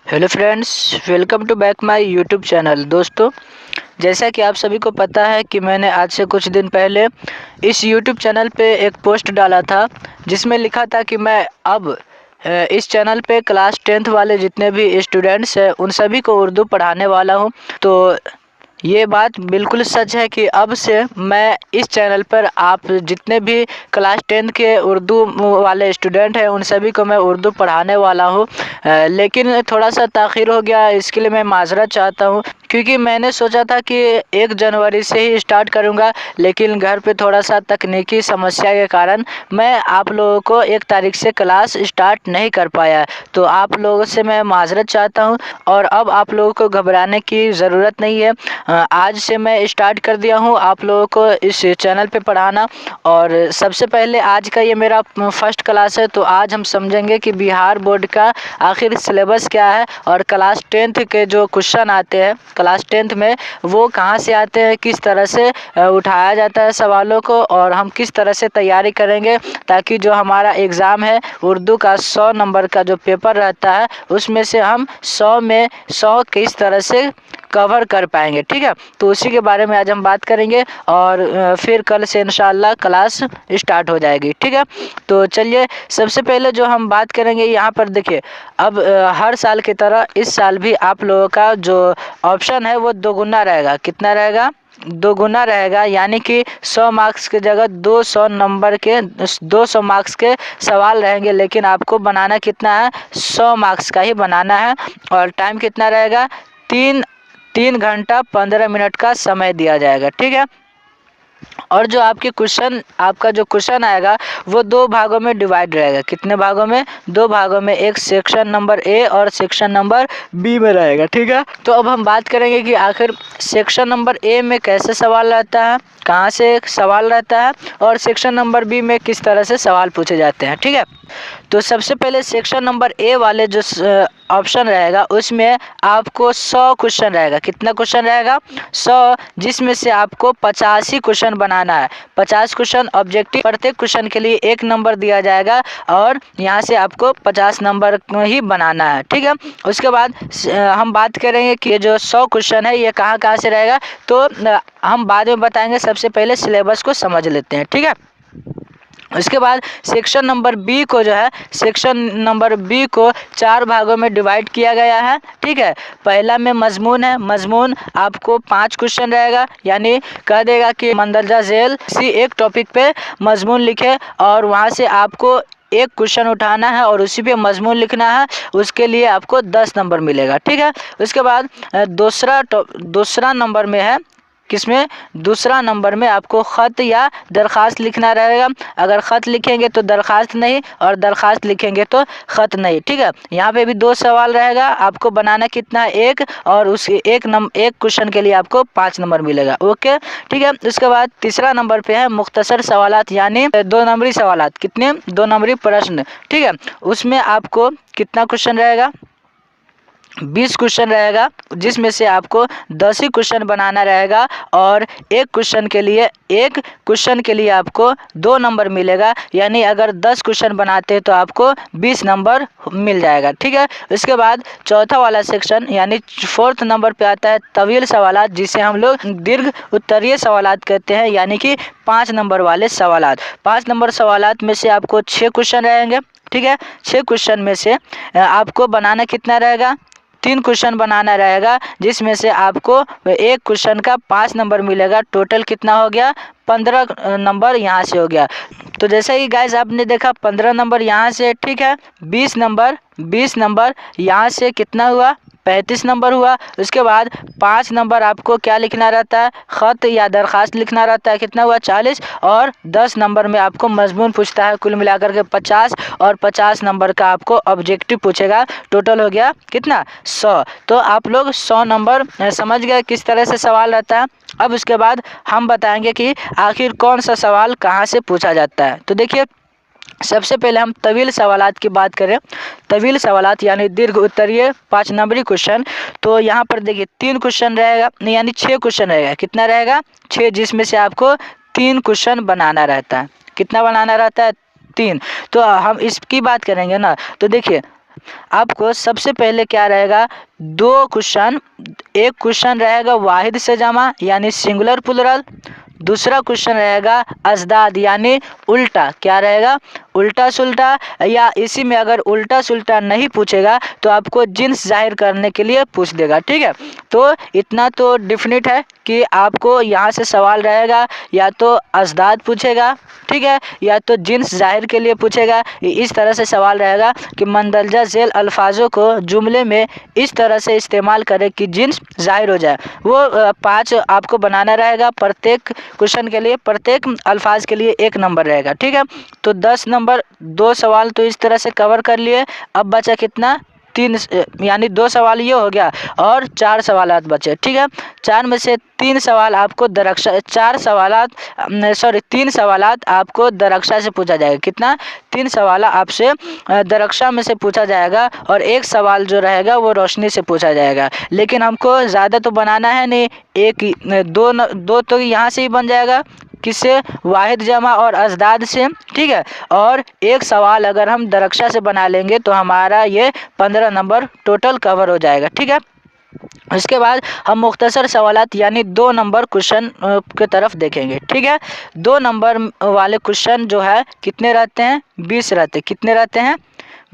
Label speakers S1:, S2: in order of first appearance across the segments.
S1: Hello friends, welcome to back my YouTube channel. दोस्तों, जैसा कि आप सभी को पता है कि मैंने आज से कुछ दिन पहले इस यूट्यूब चैनल पे एक पोस्ट डाला था जिसमें लिखा था कि मैं अब इस चैनल पे क्लास 10th वाले जितने भी स्टूडेंट्स हैं उन सभी को उर्दू पढ़ाने वाला हूं। तो ये बात बिल्कुल सच है कि अब से मैं इस चैनल पर आप जितने भी क्लास 10th के उर्दू वाले स्टूडेंट हैं उन सभी को मैं उर्दू पढ़ाने वाला हूँ। लेकिन थोड़ा सा ताख़ीर हो गया, इसके लिए मैं माज़रत चाहता हूँ, क्योंकि मैंने सोचा था कि 1 जनवरी से ही स्टार्ट करूँगा, लेकिन घर पे थोड़ा सा तकनीकी समस्या के कारण मैं आप लोगों को 1 तारीख से क्लास स्टार्ट नहीं कर पाया। तो आप लोगों से मैं माज़रत चाहता हूँ और अब आप लोगों को घबराने की ज़रूरत नहीं है। आज से मैं स्टार्ट कर दिया हूँ आप लोगों को इस चैनल पे पढ़ाना। और सबसे पहले आज का ये मेरा फर्स्ट क्लास है, तो आज हम समझेंगे कि बिहार बोर्ड का आखिर सिलेबस क्या है और क्लास 10th के जो क्वेश्चन आते हैं क्लास 10th में वो कहाँ से आते हैं, किस तरह से उठाया जाता है सवालों को, और हम किस तरह से तैयारी करेंगे ताकि जो हमारा एग्ज़ाम है उर्दू का 100 नंबर का जो पेपर रहता है उसमें से हम 100 में 100 किस तरह से कवर कर पाएंगे। ठीक है, तो उसी के बारे में आज हम बात करेंगे और फिर कल से इंशाल्लाह क्लास स्टार्ट हो जाएगी। ठीक है, तो चलिए सबसे पहले जो हम बात करेंगे यहाँ पर देखिए, अब हर साल की तरह इस साल भी आप लोगों का जो ऑप्शन है वो दोगुना रहेगा। कितना रहेगा? दोगुना रहेगा, यानी कि 100 मार्क्स की जगह 200 नंबर के 200 मार्क्स के सवाल रहेंगे, लेकिन आपको बनाना कितना है? 100 मार्क्स का ही बनाना है। और टाइम कितना रहेगा? 3 घंटा 15 मिनट का समय दिया जाएगा। ठीक है, और जो आपका जो क्वेश्चन आएगा वो 2 भागों में डिवाइड रहेगा। कितने भागों में? 2 भागों में, एक सेक्शन नंबर ए और सेक्शन नंबर बी में रहेगा। ठीक है, तो अब हम बात करेंगे कि आखिर सेक्शन नंबर ए में कैसे सवाल रहता है, कहाँ से सवाल रहता है, और सेक्शन नंबर बी में किस तरह से सवाल पूछे जाते हैं। ठीक है, तो सबसे पहले सेक्शन नंबर ए वाले जो ऑप्शन रहेगा उसमें आपको 100 क्वेश्चन रहेगा। कितना क्वेश्चन रहेगा? 100, जिसमें से आपको 85 क्वेश्चन बनाना है। 50 क्वेश्चन ऑब्जेक्टिव, प्रत्येक क्वेश्चन के लिए 1 नंबर दिया जाएगा और यहाँ से आपको 50 नंबर ही बनाना है। ठीक है, उसके बाद हम बात करेंगे कि ये जो 100 क्वेश्चन है ये कहाँ कहाँ से रहेगा, तो हम बाद में बताएंगे। सबसे पहले सिलेबस को समझ लेते हैं। ठीक है, उसके बाद सेक्शन नंबर बी को जो है, सेक्शन नंबर बी को 4 भागों में डिवाइड किया गया है। ठीक है, पहला में मजमून है। मजमून आपको 5 क्वेश्चन रहेगा, यानी कह देगा कि मंदरजा झेल किसी एक टॉपिक पे मजमून लिखे और वहाँ से आपको एक क्वेश्चन उठाना है और उसी पे मजमून लिखना है, उसके लिए आपको 10 नंबर मिलेगा। ठीक है, उसके बाद दूसरा नंबर में है, किसमें? दूसरा नंबर में आपको ख़त या दरख्वास्त लिखना रहेगा। अगर ख़त लिखेंगे तो दरख्वास्त नहीं, और दरख्वास्त लिखेंगे तो ख़त नहीं। ठीक है, यहाँ पे भी 2 सवाल रहेगा, आपको बनाना कितना है? 1, और उस एक क्वेश्चन के लिए आपको 5 नंबर मिलेगा। ओके, ठीक है, उसके बाद तीसरा नंबर पे है मुख्तसर सवालात, यानी 2 नंबरी सवालात। कितने? 2 नंबरी प्रश्न। ठीक है, उसमें आपको कितना क्वेश्चन रहेगा? 20 क्वेश्चन रहेगा, जिसमें से आपको 10 ही क्वेश्चन बनाना रहेगा और एक क्वेश्चन के लिए आपको 2 नंबर मिलेगा, यानी अगर 10 क्वेश्चन बनाते हैं तो आपको 20 नंबर मिल जाएगा। ठीक है, उसके बाद चौथा वाला सेक्शन यानी 4th नंबर पे आता है तवील सवालात, जिसे हम लोग दीर्घ उत्तरीय सवालात कहते हैं, यानी कि 5 नंबर वाले सवालात। 5 नंबर सवालात में से आपको 6 क्वेश्चन रहेंगे। ठीक है, 6 क्वेश्चन में से आपको बनाना कितना रहेगा? 3 क्वेश्चन बनाना रहेगा, जिसमें से आपको एक क्वेश्चन का 5 नंबर मिलेगा। टोटल कितना हो गया? 15 नंबर यहाँ से हो गया। तो जैसे ही गाइस आपने देखा 15 नंबर यहाँ से, ठीक है, 20 नंबर यहाँ से कितना हुआ? 35 नंबर हुआ। उसके बाद 5 नंबर आपको क्या लिखना रहता है? ख़त या दरख्वास्त लिखना रहता है। कितना हुआ? 40। और 10 नंबर में आपको मजमून पूछता है, कुल मिलाकर के 50, और 50 नंबर का आपको ऑब्जेक्टिव पूछेगा। टोटल हो गया कितना? 100। तो आप लोग 100 नंबर समझ गए किस तरह से सवाल रहता है। अब उसके बाद हम बताएंगे कि आखिर कौन सा सवाल कहाँ से पूछा जाता है। तो देखिए, सबसे पहले हम तवील सवालात की बात करें। तवील सवालात यानी दीर्घ उत्तरीय 5 नंबरी क्वेश्चन। तो यहाँ पर देखिए 3 क्वेश्चन रहेगा, यानी 6 क्वेश्चन रहेगा। कितना रहेगा? 6, जिसमें से आपको 3 क्वेश्चन बनाना रहता है। कितना बनाना रहता है? 3। तो हम इसकी बात करेंगे ना, तो देखिए आपको सबसे पहले क्या रहेगा, दो क्वेश्चन, एक क्वेश्चन रहेगा वाहिद से जमा यानी सिंगुलर प्लूरल, दूसरा क्वेश्चन रहेगा अजदाद यानी उल्टा, क्या रहेगा, उल्टा सुल्टा, या इसी में अगर उल्टा सुल्टा नहीं पूछेगा तो आपको जिन्स जाहिर करने के लिए पूछ देगा। ठीक है, तो इतना तो डिफिनिट है कि आपको यहाँ से सवाल रहेगा या तो अजदाद पूछेगा, ठीक है, या तो जिन्स जाहिर के लिए पूछेगा। इस तरह से सवाल रहेगा कि मंदरजा झेल अल्फाजों को जुमले में इस तरह से इस्तेमाल करें कि जिन्स जाहिर हो जाए। वो 5 आपको बनाना रहेगा, प्रत्येक क्वेश्चन के लिए, प्रत्येक अल्फाज के लिए 1 नंबर रहेगा। ठीक है, तो 10 नंबर 2 सवाल तो इस तरह से कवर कर लिए। अब बचा कितना, 3, यानी 2 सवाल ये हो गया और 4 सवालात बचे। ठीक है, 4 में से 3 सवाल आपको दरक्षा, 3 सवालात आपको दरक्षा से पूछा जाएगा। कितना, 3 सवाल आपसे दरक्षा में से पूछा जाएगा और 1 सवाल जो रहेगा वो रोशनी से पूछा जाएगा। लेकिन हमको ज़्यादा तो बनाना है नहीं, दो तो यहाँ से ही बन जाएगा, किससे, वाहिद जमा और अजदाद से। ठीक है, और 1 सवाल अगर हम दरक्षा से बना लेंगे तो हमारा ये 15 नंबर टोटल कवर हो जाएगा। ठीक है, इसके बाद हम मुख्तसर सवालात यानी 2 नंबर क्वेश्चन की तरफ देखेंगे। ठीक है, 2 नंबर वाले क्वेश्चन जो है कितने रहते हैं, 20 रहते हैं। कितने रहते हैं,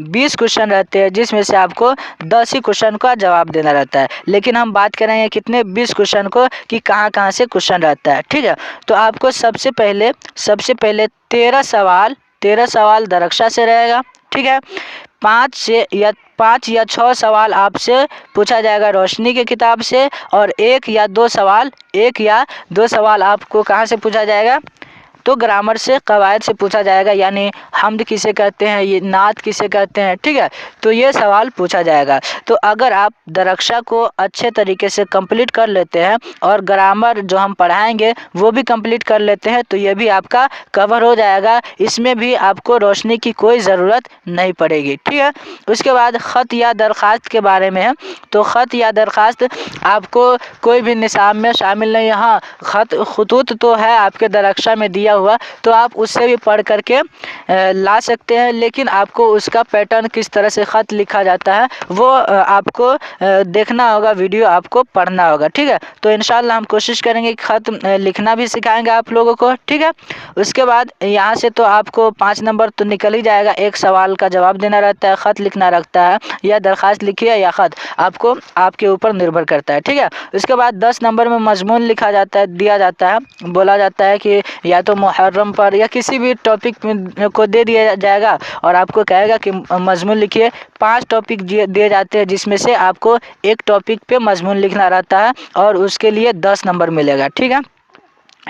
S1: 20 क्वेश्चन रहते हैं, जिसमें से आपको 10 ही क्वेश्चन का जवाब देना रहता है। लेकिन हम बात करेंगे कितने, 20 क्वेश्चन को, कि कहाँ कहाँ से क्वेश्चन रहता है। ठीक है, तो आपको सबसे पहले 13 सवाल दरक्षा से रहेगा। ठीक है, 5 या 6 सवाल आपसे पूछा जाएगा रोशनी की किताब से, और 1 या 2 सवाल आपको कहाँ से पूछा जाएगा, तो ग्रामर से, कवायद से पूछा जाएगा, यानी हम्द किसे कहते हैं, ये नात किसे कहते हैं। ठीक है, तो ये सवाल पूछा जाएगा। तो अगर आप दरक्षा को अच्छे तरीके से कंप्लीट कर लेते हैं और ग्रामर जो हम पढ़ाएंगे वो भी कंप्लीट कर लेते हैं तो ये भी आपका कवर हो जाएगा। इसमें भी आपको रोशनी की कोई ज़रूरत नहीं पड़ेगी। ठीक है, उसके बाद ख़त या दरख्वास्त के बारे में है। तो ख़त या दरख्वास्त आपको कोई भी निसाब में शामिल नहीं। यहाँ खतूत तो है आपके दरक्षा में दिया हुआ, तो आप उससे भी पढ़ करके ला सकते हैं, लेकिन आपको उसका पैटर्न किस तरह से ख़त लिखा जाता है वो आपको देखना होगा, वीडियो आपको पढ़ना होगा। ठीक है, तो इंशाल्लाह हम कोशिश करेंगे कि ख़त लिखना भी सिखाएंगे आप लोगों को। ठीक है, उसके बाद यहाँ से तो आपको 5 नंबर तो निकल ही जाएगा। 1 सवाल का जवाब देना रहता है, ख़त लिखना रखता है, या दरख्वास्त लिखिए या ख़त, आपको आपके ऊपर निर्भर करता है। ठीक है, उसके बाद 10 नंबर में मजमून लिखा जाता है, दिया जाता है, बोला जाता है कि या तो मुहर्रम पर या किसी भी टॉपिक को दे दिया जाएगा और आपको कहेगा कि मजमून लिखिए। 5 टॉपिक दिए जाते हैं, जिसमें से आपको एक टॉपिक पे मजमून लिखना रहता है और उसके लिए 10 नंबर मिलेगा। ठीक है,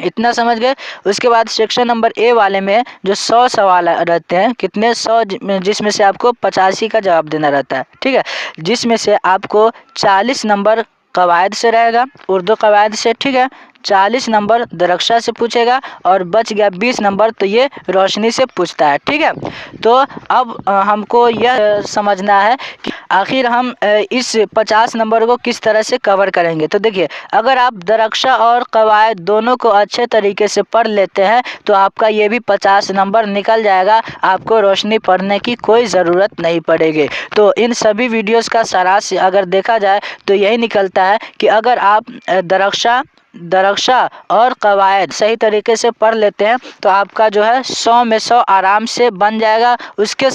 S1: इतना समझ गए। उसके बाद सेक्शन नंबर ए वाले में जो 100 सवाल रहते हैं, कितने, 100, जिसमें से आपको 85 का जवाब देना रहता है। ठीक है, जिसमें से आपको 40 नंबर कवायद से रहेगा, उर्दू कवायद से। ठीक है, 40 नंबर दरक्षा से पूछेगा और बच गया 20 नंबर तो ये रोशनी से पूछता है। ठीक है, तो अब हमको यह समझना है कि आखिर हम इस 50 नंबर को किस तरह से कवर करेंगे। तो देखिए, अगर आप दरक्षा और कवायद दोनों को अच्छे तरीके से पढ़ लेते हैं तो आपका ये भी 50 नंबर निकल जाएगा, आपको रोशनी पढ़ने की कोई ज़रूरत नहीं पड़ेगी। तो इन सभी वीडियोस का सारांश अगर देखा जाए तो यही निकलता है कि अगर आप दरक्षा और कवायद सही तरीके से पढ़ लेते हैं तो आपका जो है 100 में 100 आराम से बन जाएगा। उसके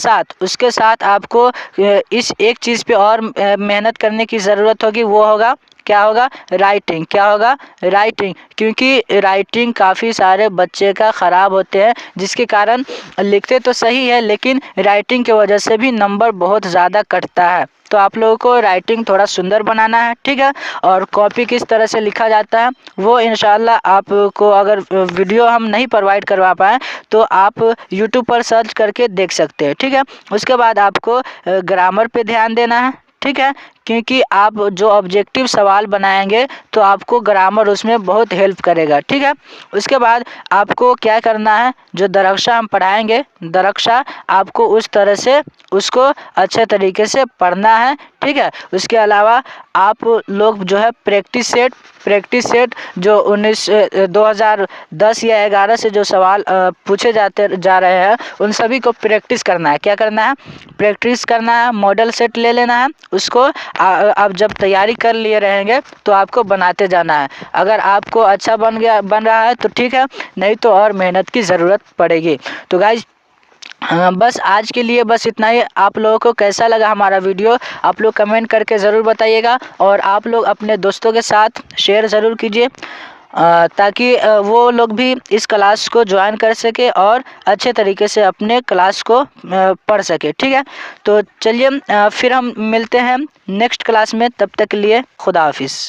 S1: साथ आपको इस एक चीज़ पे और मेहनत करने की ज़रूरत होगी, वो होगा, क्या होगा, राइटिंग। क्या होगा, राइटिंग, क्योंकि राइटिंग काफ़ी सारे बच्चे का ख़राब होते हैं, जिसके कारण लिखते तो सही है लेकिन राइटिंग की वजह से भी नंबर बहुत ज़्यादा कटता है। तो आप लोगों को राइटिंग थोड़ा सुंदर बनाना है। ठीक है, और कॉपी किस तरह से लिखा जाता है वो इंशाल्लाह आपको अगर वीडियो हम नहीं प्रोवाइड करवा पाए तो आप यूट्यूब पर सर्च करके देख सकते हैं। ठीक है, उसके बाद आपको ग्रामर पे ध्यान देना है। ठीक है, क्योंकि आप जो ऑब्जेक्टिव सवाल बनाएंगे तो आपको ग्रामर उसमें बहुत हेल्प करेगा। ठीक है, उसके बाद आपको क्या करना है, जो दरक्षा हम पढ़ाएंगे, दरक्षा आपको उस तरह से उसको अच्छे तरीके से पढ़ना है। ठीक है। उसके अलावा आप लोग जो है प्रैक्टिस सेट जो 2010 या 11 से जो सवाल पूछे जा रहे हैं उन सभी को प्रैक्टिस करना है। क्या करना है? प्रैक्टिस करना है। मॉडल सेट ले लेना है उसको। अब जब तैयारी कर लिए रहेंगे तो आपको बनाते जाना है। अगर आपको अच्छा बन रहा है तो ठीक है, नहीं तो और मेहनत की ज़रूरत पड़ेगी। तो गाइज बस आज के लिए बस इतना ही। आप लोगों को कैसा लगा हमारा वीडियो आप लोग कमेंट करके ज़रूर बताइएगा, और आप लोग अपने दोस्तों के साथ शेयर ज़रूर कीजिए ताकि वो लोग भी इस क्लास को ज्वाइन कर सके और अच्छे तरीके से अपने क्लास को पढ़ सके। ठीक है, तो चलिए फिर हम मिलते हैं नेक्स्ट क्लास में। तब तक के लिए खुदा हाफिज़।